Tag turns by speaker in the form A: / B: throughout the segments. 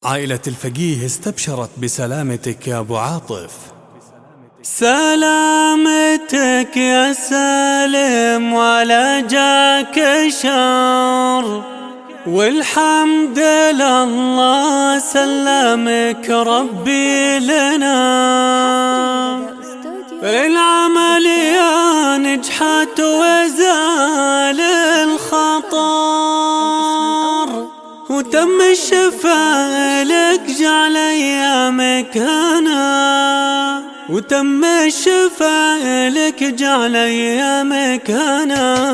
A: عائلة الفقيه استبشرت بسلامتك يا أبو عاطف.
B: سلامتك يا سالم ولا جاك شر، والحمد لله سلمك ربي لنا. العملية نجحت وزال الخطر، وتم الشفاء لك جعل أيامك هنا، وتم الشفاء لك جعل أيامك هنا.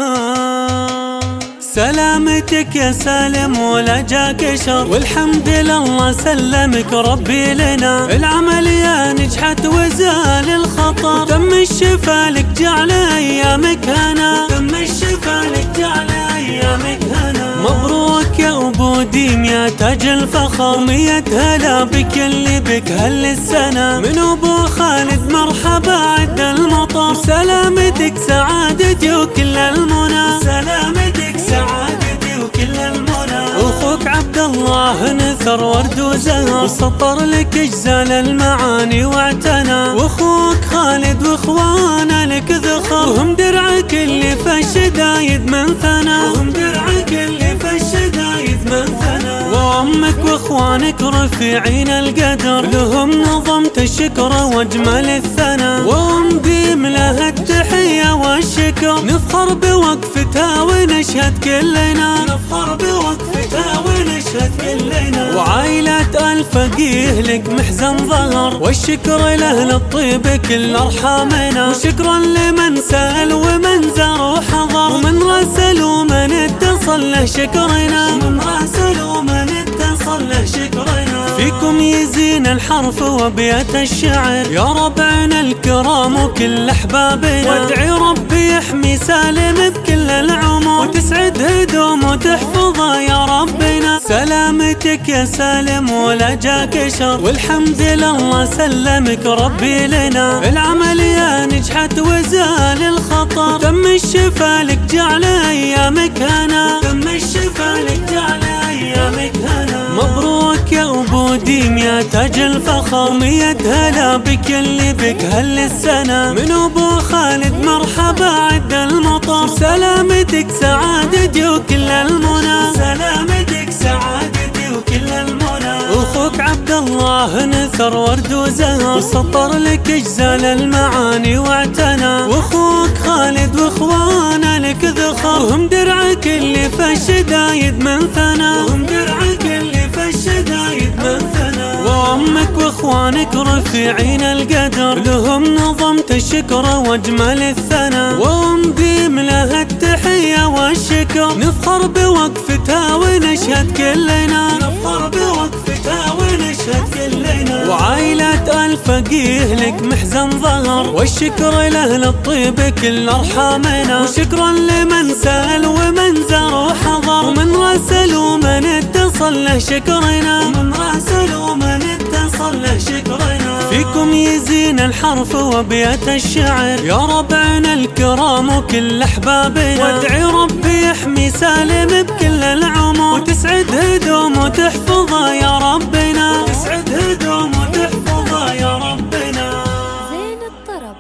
B: سلامتك يا سالم ولا جاك شر، والحمد لله سلمك ربي لنا. العملية نجحت وزال الخطر، وتم الشفاء لك جعل أيامك هنا، وتم الشفاء لك جعل أيامك هنا. مبروك يا أبو ديم يا تاج الفخر، ومية هلا بك اللي بك هل السنة. من أبو خالد مرحبا عد المطر، سلامتك سعادتي وكل المنى، سلامتك سعادتي وكل المنى. أخوك عبد الله نثر ورد وزهر، وسطر لك اجزال المعاني واعتنى. وأخوك خالد واخوانا لك ذخر، وهم درعك اللي في الشدايد من ثنى، وهم درعك اللي في الشدايد من ثنى. وأمك واخوانك رفيعين القدر، لهم نظمت الشكر واجمل الثنى. وأنقيم لها التحية والشكر، نفخر بوقفتها ونشهد كلنا، نفخر بوقفتها ونشهد كلنا. وعائلة الفقيه لك محزن ظهر، والشكر لأهل الطيب كل أرحامنا. وشكرا لمن سأل ومن زار وحضر، ومن راسل ومن اتصل له شكرنا، ومن راسل ومن اتصل له شكرنا. فيكم يزين الحرف وبيات الشعر، يا ربعنا الكرام وكل أحبابنا. وادعي ربي يحمي سالم بكل العمر، وتسعد هدوم وتحفظه يا ربنا. سلامتك يا سالم ولا جاك شر، والحمد لله سلمك ربي لنا. العملية نجحت وزال الخطر، وتم الشفاء لك جعل أيامك هنا، تم الشفاء لك جعل أيامك هنا. مبروك يا أبو ديم يا تاج الفخر، ومية هلا بك اللي بك هل السنة. من أبو خالد مرحبا عد المطر، سلامتك سعادتي وكل المنى، سلامتك سعادتي وكل المنى. أخوك عبد الله نثر ورد وزهر، وسطر لك اجزال المعاني واعتنى. وأخوك خالد واخوانا لك ذخر، وهم درعك اللي في الشدايد من ثنى، وهم درعك اللي في الشدايد من ثنى. وأمك واخوانك رفيعين القدر، لهم نظمت الشكر واجمل الثنى. وأنقيم لها التحية والشكر، نفخر بوقفتها ونشهد كلنا، نفخر بوقفتها ونشهد كلنا. وعائلة الفقيه لك محزن ظهر، والشكر لأهل الطيب كل أرحامنا. وشكرا لمن سأل ومن زار وحضر، ومن راسل ومن اتصل له شكرنا، ومن راسل ومن اتصل له شكرنا. فيكم يزين الحرف وبيات الشعر، يا ربعنا الكرام وكل أحبابنا. وادعي ربي يحمي سالم بكل العمر، وتسعد هدوم وتحفظه يا ربنا، تسعد هدوم وتحفظه يا ربنا.
C: زين الطرب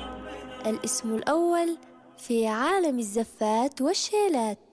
C: الاسم الأول في عالم الزفات والشيلات.